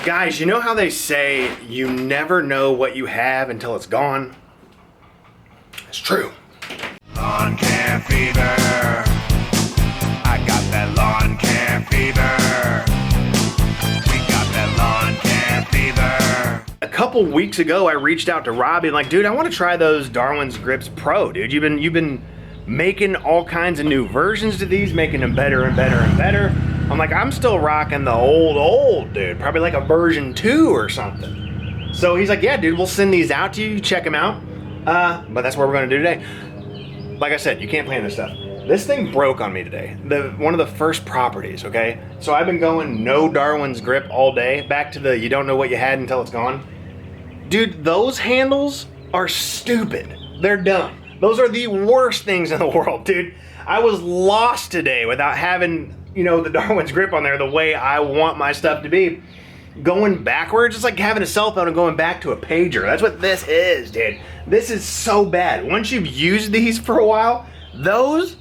Guys, you know how they say you never know what you have until it's gone? It's true. Lawn care fever. I got that lawn care fever. We got that lawn care fever. A couple weeks ago, I reached out to Robbie and like, dude, I want to try those Darwin's Grips Pro, dude. You've been making all kinds of new versions to these, making them better and better and better. I'm like, I'm still rocking the old, dude. Probably like a version 2 or something. So he's like, yeah, dude, we'll send these out to you. Check them out. But that's what we're going to do today. Like I said, you can't plan this stuff. This thing broke on me today. One of the first properties, okay? So I've been going no Darwin's grip all day. Back to the you don't know what you had until it's gone. Dude, those handles are stupid. They're dumb. Those are the worst things in the world, dude. I was lost today without having, you know, the Darwin's grip on there the way I want my stuff to be. Going backwards, it's like having a cell phone and going back to a pager. That's what this is, dude. This is so bad. Once you've used these for a while, those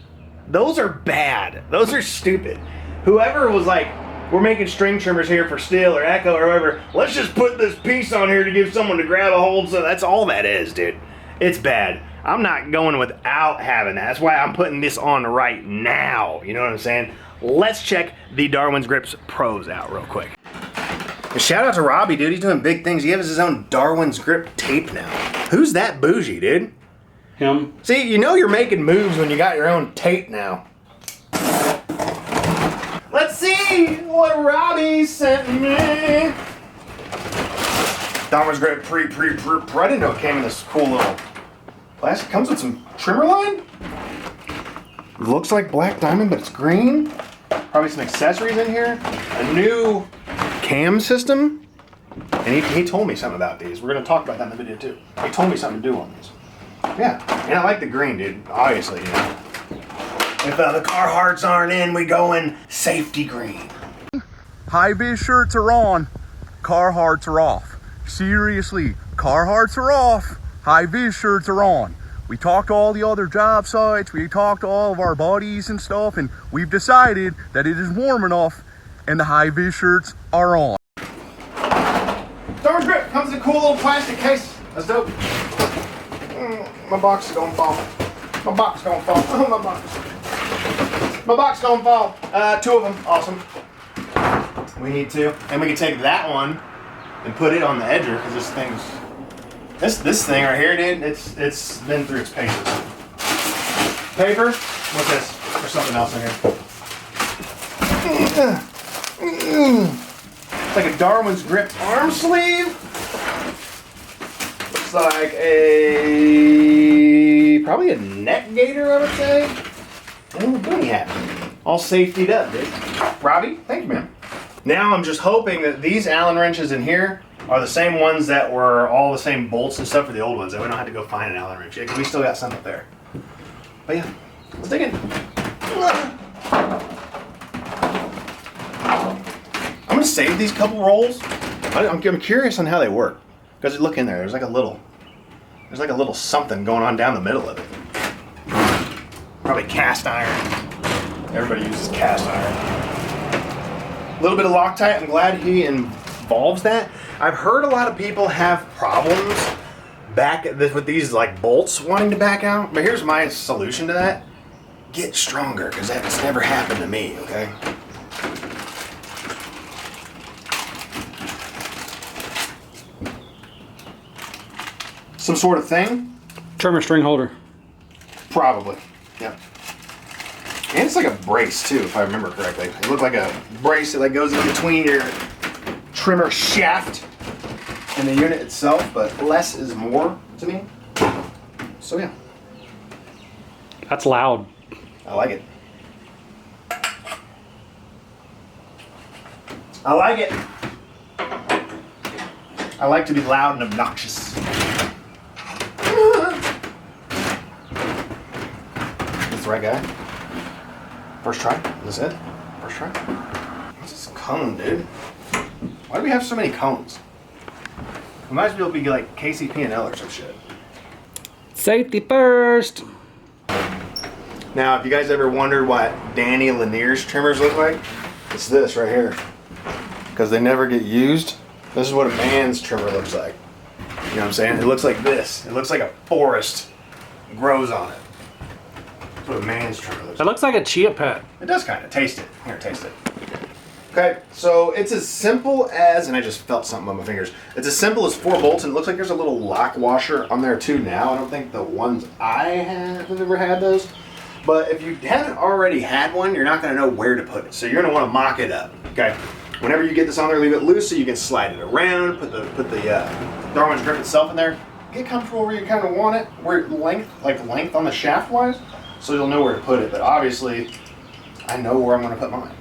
are bad. Those are stupid. Whoever was like, we're making string trimmers here for Steel or Echo or whoever, let's just put this piece on here to give someone to grab a hold. So that's all that is, dude. It's bad. I'm not going without having that. That's why I'm putting this on right now. You know what I'm saying? Let's check the Darwin's Grips Pros out real quick. And shout out to Robbie, dude. He's doing big things. He has his own Darwin's Grip tape now. Who's that bougie, dude? Him. See, you know you're making moves when you got your own tape now. Let's see what Robbie sent me. Darwin's Grip pre. I didn't know it came in this cool little plastic. Comes with some trimmer line. Looks like black diamond, but it's green. Probably some accessories in here. A new cam system. And he told me something about these. We're going to talk about that in the video too. He told me something to do on these. Yeah, and I like the green, dude. Obviously, you know. If the Carhartts aren't in, we go in safety green. High-vis shirts are on, Carhartts are off. Seriously, Carhartts are off, high-vis shirts are on. We talked to all the other job sites, we talked to all of our buddies and stuff, and we've decided that it is warm enough and the high-vis shirts are on. Darwin's Grip comes in a cool little plastic case. That's dope. My box is gonna fall. My box is gonna fall. Oh, my box. My box is gonna fall. 2 of them. Awesome. We need 2. And we can take that one and put it on the edger because this thing's... This thing right here, dude, it's been through its paces. Paper? What's this? There's something else in here. It's like a Darwin's Grip arm sleeve. Looks like probably a neck gaiter, I would say. And a boonie hat. All safetied up, dude. Robbie, thank you, man. Now I'm just hoping that these Allen wrenches in here are the same ones that were all the same bolts and stuff for the old ones, that we don't have to go find an Allen wrench yet, because we still got some up there. But yeah, let's dig in. I'm gonna save these couple rolls. I'm curious on how they work, because look in there. There's like a little something going on down the middle of it. Probably cast iron. Everybody uses cast iron. A little bit of Loctite. I'm glad he involves that. I've heard a lot of people have problems with these like bolts wanting to back out, but here's my solution to that. Get stronger, because that's never happened to me, okay? Some sort of thing? Trimmer string holder. Probably, yep. And it's like a brace too, if I remember correctly. It looked like a brace that goes in between your trimmer shaft and the unit itself, but less is more to me. So yeah. That's loud. I like it. I like it. I like to be loud and obnoxious. That's the right guy. First try? Is this it? First try? What's this cone, dude? Why do we have so many cones? We might as well be like KCP&L or some shit. Safety first. Now, if you guys ever wondered what Danny Lanier's trimmers look like, it's this right here. Because they never get used. This is what a man's trimmer looks like. You know what I'm saying? It looks like this. It looks like a forest grows on it. That's what a man's trimmer looks It like. looks like a chia pet. It does kind of. Taste it. Here, taste it. Okay, so it's as simple as, and I just felt something on my fingers. It's as simple as 4 bolts, and it looks like there's a little lock washer on there too now. I don't think the ones I have ever had those. But if you haven't already had one, you're not going to know where to put it. So you're going to want to mock it up, okay? Whenever you get this on there, leave it loose so you can slide it around, put the Darwin's grip itself in there. Get comfortable where you kind of want it, where length on the shaft wise, so you'll know where to put it. But obviously, I know where I'm going to put mine.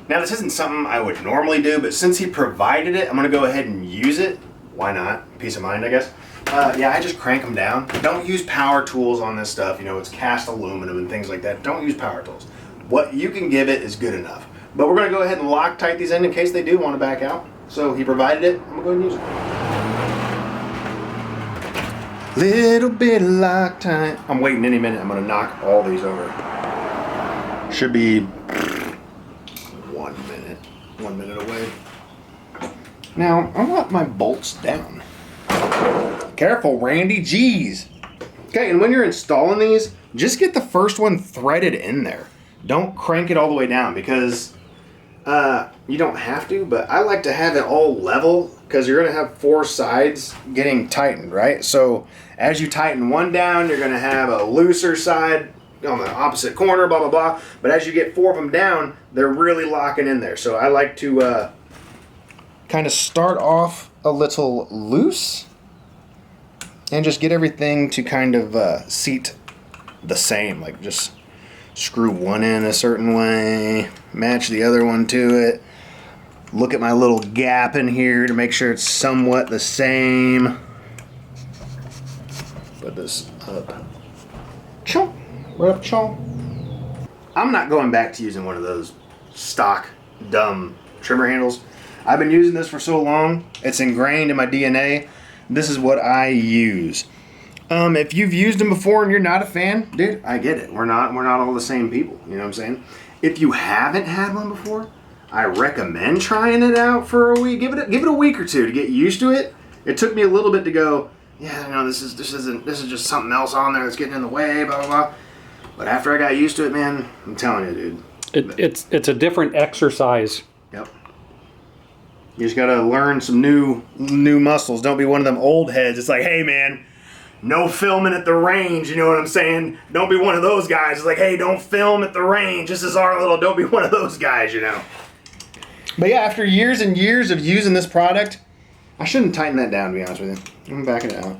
Now this isn't something I would normally do, but since he provided it, I'm gonna go ahead and use it. Why not? Peace of mind, I guess. Yeah, I just crank them down. Don't use power tools on this stuff. You know, it's cast aluminum and things like that. Don't use power tools. What you can give it is good enough. But we're gonna go ahead and Loctite these in case they do want to back out. So he provided it, I'm gonna go ahead and use it. Little bit of Loctite. I'm waiting any minute. I'm gonna knock all these over. Should be 1 minute away. Now, I want my bolts down. Careful, Randy, jeez. Okay, and when you're installing these, just get the first one threaded in there. Don't crank it all the way down because you don't have to, but I like to have it all level because you're gonna have 4 sides getting tightened, right? So as you tighten one down, you're gonna have a looser side on the opposite corner, blah, blah, blah. But as you get 4 of them down, they're really locking in there. So I like to kind of start off a little loose and just get everything to kind of seat the same. Like just screw one in a certain way, match the other one to it. Look at my little gap in here to make sure it's somewhat the same. Put this up. Chomp. Right up, chomp. I'm not going back to using one of those stock, dumb trimmer handles. I've been using this for so long, it's ingrained in my DNA. This is what I use. If you've used them before and you're not a fan, dude, I get it. We're not all the same people. You know what I'm saying? If you haven't had one before, I recommend trying it out for a week. Give it a week or two to get used to it. It took me a little bit to go, yeah, no, this is just something else on there that's getting in the way, blah blah blah. But after I got used to it, man, I'm telling you, dude. It's a different exercise. Yep. You just gotta learn some new muscles. Don't be one of them old heads. It's like, hey man, no filming at the range, you know what I'm saying? Don't be one of those guys. It's like, hey, don't film at the range. This is our little, don't be one of those guys, you know. But yeah, after years and years of using this product, I shouldn't tighten that down, to be honest with you. I'm backing it out.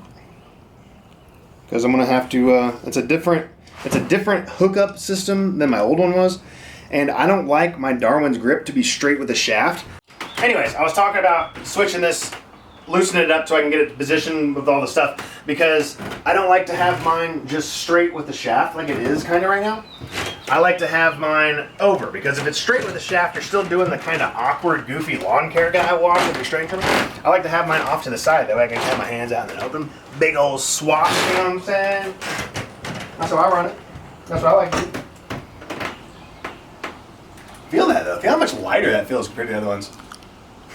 Because I'm gonna have to, it's a different hookup system than my old one was. And I don't like my Darwin's grip to be straight with the shaft. Anyways, I was talking about switching this, loosening it up so I can get it positioned with all the stuff, because I don't like to have mine just straight with the shaft like it is kind of right now. I like to have mine over, because if it's straight with the shaft, you're still doing the kind of awkward, goofy lawn care guy walk with your straight trimmer. I like to have mine off to the side, that way I can have my hands out and then open. Big old swash, you know what I'm saying? That's how I run it. That's what I like to do. Feel that though. Feel how much lighter that feels compared to the other ones.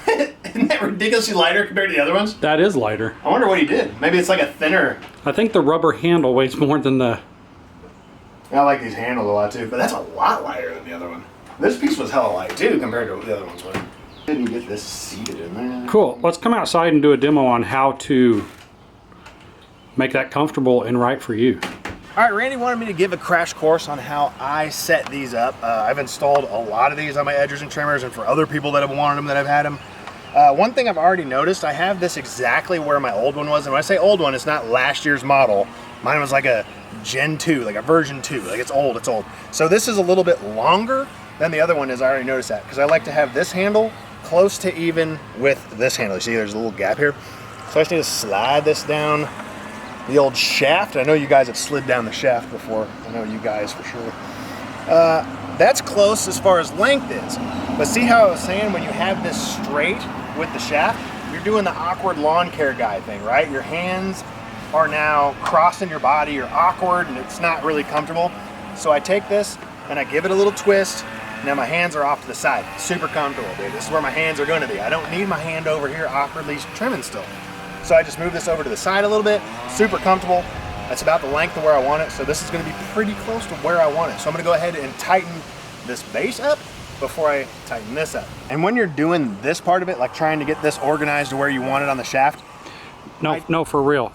Isn't that ridiculously lighter compared to the other ones? That is lighter. I wonder what he did. Maybe it's like a thinner. I think the rubber handle weighs more than the... I like these handles a lot too, but that's a lot lighter than the other one. This piece was hella light too compared to what the other ones were. Didn't get this seated in there. Cool. Let's come outside and do a demo on how to make that comfortable and right for you. All right, Randy wanted me to give a crash course on how I set these up. I've installed a lot of these on my edgers and trimmers, and for other people that have wanted them, that have had them. One thing I've already noticed, I have this exactly where my old one was. And when I say old one, it's not last year's model. Mine was like a Gen 2, like a version 2. Like it's old, it's old. So this is a little bit longer than the other one is. I already noticed that, because I like to have this handle close to even with this handle. You see there's a little gap here. So I just need to slide this down the old shaft. I know you guys have slid down the shaft before. I know you guys for sure. That's close as far as length is. But see how I was saying, when you have this straight with the shaft, you're doing the awkward lawn care guy thing, right? Your hands are now crossing your body, you're awkward, and it's not really comfortable. So I take this and I give it a little twist, Now my hands are off to the side. Super comfortable, dude. This is where my hands are gonna be. I don't need my hand over here awkwardly trimming still. So I just move this over to the side a little bit. Super comfortable. That's about the length of where I want it. So this is gonna be pretty close to where I want it. So I'm gonna go ahead and tighten this base up before I tighten this up. And when you're doing this part of it, like trying to get this organized to where you want it on the shaft. No, for real.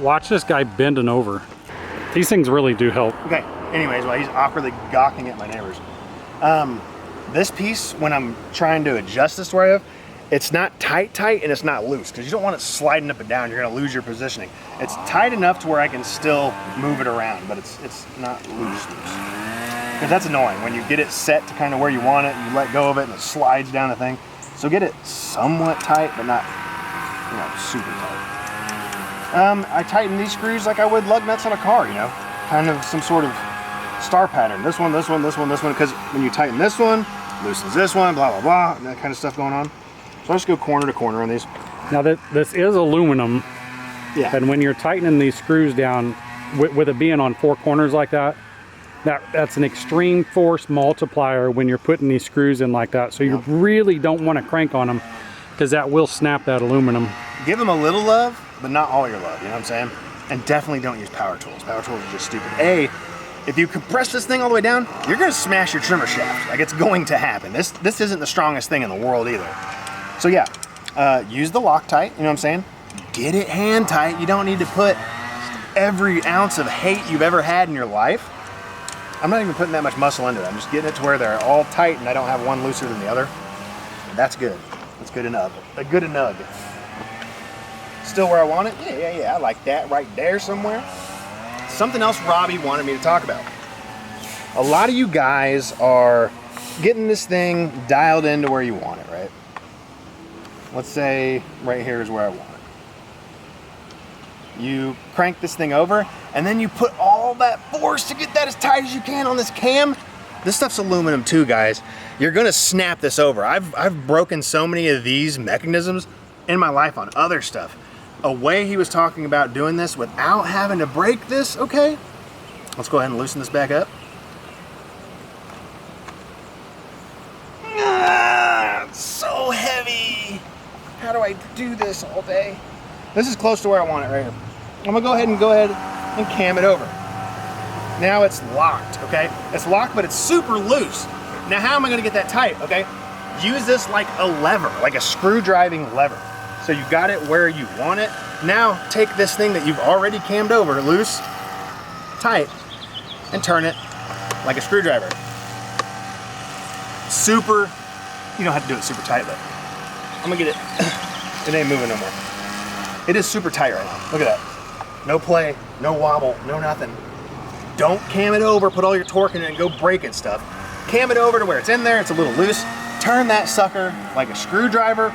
Watch this guy bending over. These things really do help. Okay, anyways, while he's awkwardly gawking at my neighbors. This piece, when I'm trying to adjust this to where I have, it's not tight and it's not loose, because you don't want it sliding up and down. You're gonna lose your positioning. It's tight enough to where I can still move it around, but it's not loose. Because that's annoying. When you get it set to kind of where you want it, you let go of it and it slides down the thing. So get it somewhat tight, but not, you know, super tight. I tighten these screws like I would lug nuts on a car, you know, kind of some sort of star pattern. This one, because when you tighten this one, loosens this one, blah, blah, blah, and that kind of stuff going on. So I just go corner to corner on these. Now this is aluminum. Yeah. And when you're tightening these screws down, with it being on 4 corners like that, that's an extreme force multiplier when you're putting these screws in like that. So you really don't want to crank on them, because that will snap that aluminum. Give them a little love, but not all your love, you know what I'm saying? And definitely don't use power tools. Power tools are just stupid. If you compress this thing all the way down, you're gonna smash your trimmer shaft. Like, it's going to happen. This isn't the strongest thing in the world either. So yeah, use the Loctite, you know what I'm saying? Get it hand tight. You don't need to put every ounce of hate you've ever had in your life. I'm not even putting that much muscle into it. I'm just getting it to where they're all tight and I don't have one looser than the other. That's good. That's good enough. A good enough. Still where I want it? Yeah, I like that right there somewhere. Something else Robbie wanted me to talk about. A lot of you guys are getting this thing dialed into where you want it, right? Let's say right here is where I want it. You crank this thing over, and then you put all that force to get that as tight as you can on this cam. This stuff's aluminum too, guys. You're gonna snap this over. I've broken so many of these mechanisms in my life on other stuff. A way he was talking about doing this without having to break this, okay? Let's go ahead and loosen this back up. It's so heavy. How do I do this all day? This is close to where I want it right here. I'm gonna go ahead and cam it over. Now it's locked, okay? It's locked, but it's super loose. Now how am I gonna get that tight, okay? Use this like a lever, like a screw driving lever. So you got it where you want it. Now take this thing that you've already cammed over, loose, tight, and turn it like a screwdriver. Super, you don't have to do it super tight, but I'm gonna get it. It ain't moving no more. It is super tight right now. Look at that. No play, no wobble, no nothing. Don't cam it over, put all your torque in it and go breaking stuff. Cam it over to where it's in there, it's a little loose. Turn that sucker like a screwdriver.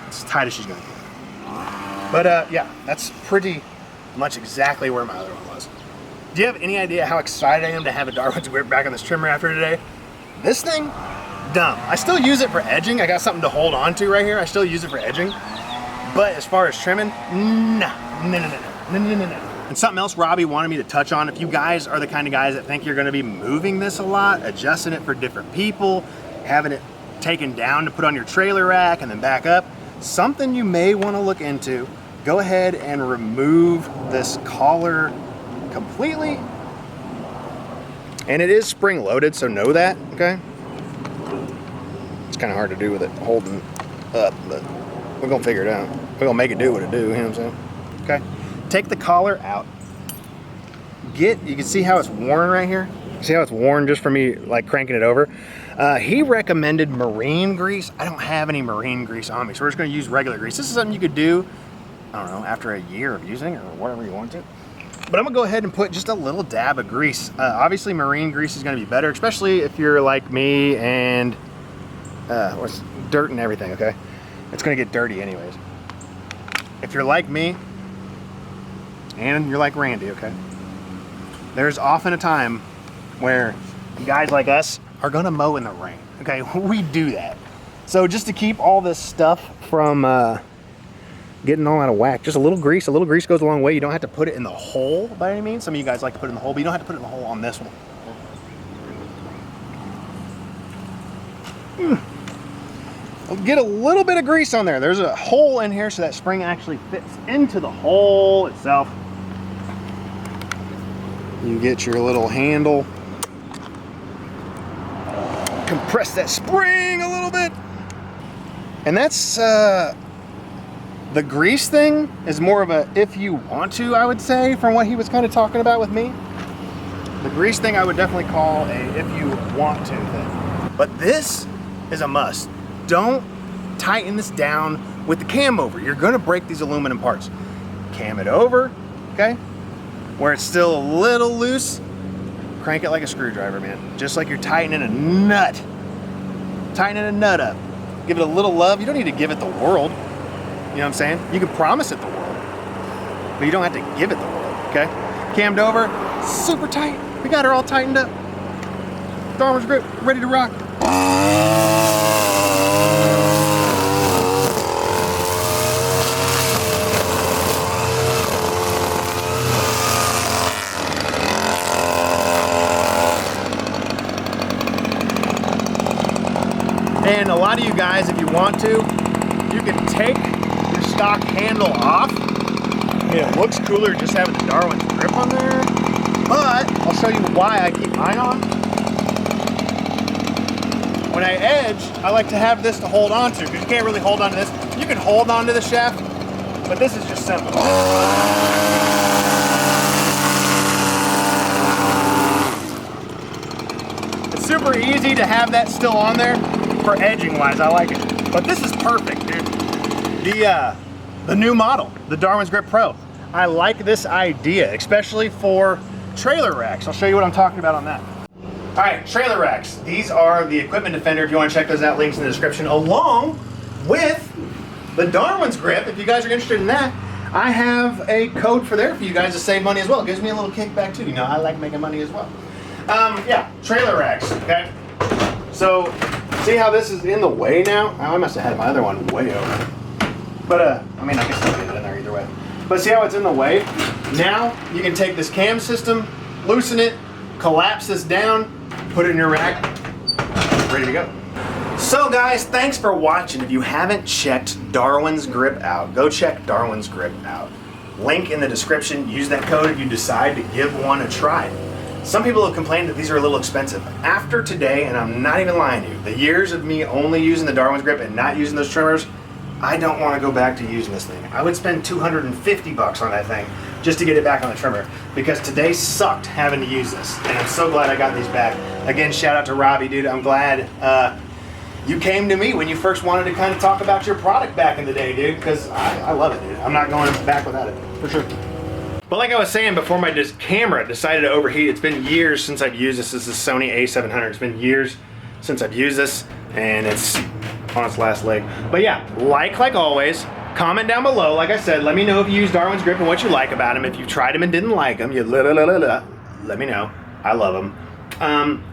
It's as tight as she's gonna get. But yeah, that's pretty much exactly where my other one was. Do you have any idea how excited I am to have a Darwin's grip back on this trimmer after today? This thing, dumb. I still use it for edging. I got something to hold on to right here. I still use it for edging. But as far as trimming, no. And something else Robbie wanted me to touch on, if you guys are the kind of guys that think you're gonna be moving this a lot, adjusting it for different people, having it taken down to put on your trailer rack and then back up, something you may wanna look into, go ahead and remove this collar completely. And it is spring loaded, so know that, okay? It's kind of hard to do with it holding up, but we're gonna figure it out. We're gonna make it do what it do, you know what I'm saying? Okay, take the collar out. You can see how it's worn right here? See how it's worn just from me like cranking it over? He recommended marine grease. I don't have any marine grease on me, so we're just gonna use regular grease. This is something you could do, I don't know, after a year of using it or whatever you want to. But I'm gonna go ahead and put just a little dab of grease. Obviously marine grease is gonna be better, especially if you're like me and what's dirt and everything, okay? It's gonna get dirty anyways. If you're like me, and you're like Randy, okay? There's often a time where guys like us are gonna mow in the rain, okay? We do that. So just to keep all this stuff from getting all out of whack, just a little grease goes a long way. You don't have to put it in the hole by any means. Some of you guys like to put it in the hole, but you don't have to put it in the hole on this one. Get a little bit of grease on there. There's a hole in here so that spring actually fits into the hole itself. You can get your little handle. Compress that spring a little bit. And that's, the grease thing is more of a if you want to, I would say, from what he was kind of talking about with me. The grease thing I would definitely call a if you want to thing. But this is a must. Don't tighten this down with the cam over. You're gonna break these aluminum parts. Cam it over, okay? Where it's still a little loose, crank it like a screwdriver, man. Just like you're tightening a nut. Tightening a nut up. Give it a little love. You don't need to give it the world. You know what I'm saying? You can promise it the world, but you don't have to give it the world, okay? Cammed over, super tight. We got her all tightened up. Darwin's grip, ready to rock. And a lot of you guys, if you want to, you can take your stock handle off. I mean, it looks cooler just having the Darwin's grip on there, but I'll show you why I keep mine on. When I edge, I like to have this to hold on to, because you can't really hold on to this. You can hold on to the shaft, but this is just simple. It's super easy to have that still on there. For edging wise, I like it. But this is perfect, dude. The new model, the Darwin's Grip Pro. I like this idea, especially for trailer racks. I'll show you what I'm talking about on that. All right, trailer racks. These are the equipment defender. If you want to check those out, links in the description, along with the Darwin's Grip. If you guys are interested in that, I have a code for there for you guys to save money as well. It gives me a little kickback too. You know, I like making money as well. Yeah, trailer racks, okay? So, see how this is in the way now? Oh, I must have had my other one way over. But, I mean, I can still get it in there either way. But see how it's in the way? Now, you can take this cam system, loosen it, collapse this down, put it in your rack, ready to go. So guys, thanks for watching. If you haven't checked Darwin's Grip out, go check Darwin's Grip out. Link in the description. Use that code if you decide to give one a try. Some people have complained that these are a little expensive. After today, and I'm not even lying to you, the years of me only using the Darwin's Grip and not using those trimmers, I don't want to go back to using this thing. I would spend $250 on that thing just to get it back on the trimmer, because today sucked having to use this, and I'm so glad I got these back. Again, shout out to Robbie, dude. I'm glad you came to me when you first wanted to kind of talk about your product back in the day, dude, because I love it, dude. I'm not going back without it, for sure. But like I was saying before, my camera decided to overheat. It's been years since I've used this. This is Sony A700. It's been years since I've used this, and it's on its last leg. But yeah, like always, comment down below. Like I said, let me know if you use Darwin's Grip and what you like about them. If you tried them and didn't like them, let me know. I love them.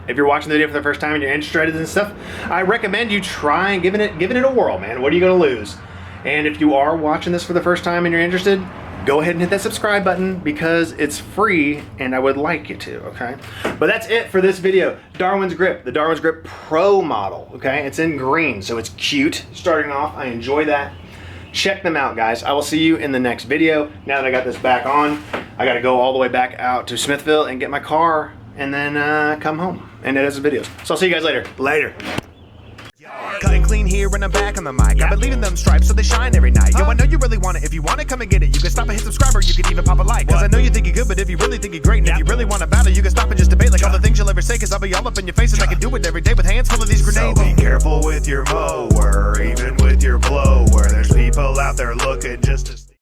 If you're watching the video for the first time and you're interested in stuff, I recommend you try and giving it a whirl, man. What are you gonna lose? And if you are watching this for the first time and you're interested, go ahead and hit that subscribe button, because it's free and I would like you to, okay? But that's it for this video. Darwin's Grip, the Darwin's Grip Pro model, okay? It's in green, so it's cute starting off. I enjoy that. Check them out, guys. I will see you in the next video. Now that I got this back on, I gotta go all the way back out to Smithville and get my car and then come home and edit some videos. So I'll see you guys later. Later. Cutting clean here and I'm back on the mic. I've been leaving them stripes so they shine every night. Yo, I know you really want it. If you want it, come and get it. You can stop and hit subscribe, or you can even pop a like. Cause I know you think you're good, but if you really think you're great, and if you really want to battle, you can stop and just debate like all the things you'll ever say. Cause I'll be all up in your face and I can do it every day with hands full of these grenades. So be careful with your mower, even with your blower. There's people out there looking just to